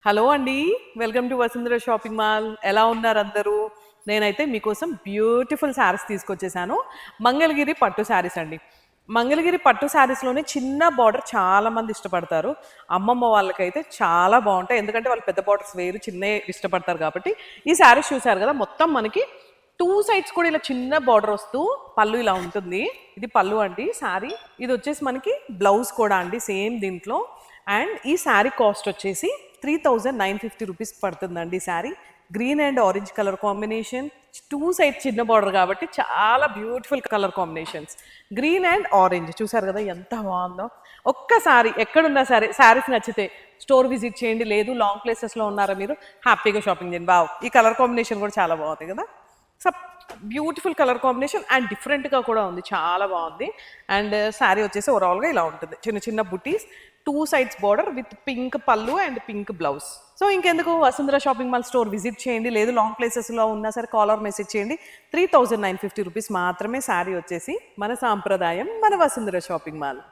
Hello అండి. Welcome to Vasundhara shopping mall. ఎలా ఉన్నారు అందరూ? నేనైతే మీకోసం బ్యూటిఫుల్ శారీస్ తీసుకొచ్చేసాను. మంగళగిరి పట్టు శారీస్ అండి. మంగళగిరి పట్టు శారీస్‌లోనే చిన్న బార్డర్ చాలా మంది ఇష్టపడతారు. అమ్మమ్మ వాళ్ళకైతే చాలా బావుంటాయి. ఎందుకంటే వాళ్ళు పెద్ద బార్డర్స్ వేయరు. చిన్నయి ఇష్టపడతారు కాబట్టి. ఈ శారీస్ చూసారు కదా! మొత్తం మనకి 2 సైడ్స్ కూడా ఇలా చిన్న బార్డర్ వస్తూ పళ్ళు ఇలా ఉంటుంది. ఇది పళ్ళు అండి శారీ. ఇదొచ్చేసి మనకి బ్లౌజ్ కూడా అండి సేమ్ దీంట్లో. అండ్ ఈ శారీ కాస్ట్ వచ్చేసి 3950 రూపీస్ పడుతుందండి ఈ sari. Green and orange colour combination. 2 side చిన్న బార్డర్ కాబట్టి చాలా beautiful colour combinations. Green and orange చూసారు కదా ఎంత బాగుందో. ఒక్కసారి ఎక్కడున్నా సరే శారీస్ నచ్చితే స్టోర్ విజిట్ చేయండి. లేదు లాంగ్ ప్లేసెస్లో ఉన్నారా మీరు హ్యాపీగా షాపింగ్ చేయండి. వావ్, ఈ కలర్ కాంబినేషన్ కూడా చాలా బాగుంది కదా. So beautiful colour combination and డిఫరెంట్గా కూడా ఉంది, చాలా బాగుంది. అండ్ శారీ వచ్చేసి ఓవరాల్గా ఇలా ఉంటుంది. చిన్న చిన్న బుటీస్, 2 సైడ్స్ బార్డర్ విత్ పింక్ పళ్ళు అండ్ పింక్ బ్లౌజ్. సో ఇంకెందుకు, Vasundhara shopping mall store visit చేయండి. లేదు లాంగ్ ప్లేసెస్లో ఉన్నా సరే కాలర్ మెసేజ్ చేయండి. 3950 రూపీస్ మాత్రమే శారీ వచ్చేసి. మన సాంప్రదాయం, మన వసుంధర షాపింగ్ మాల్.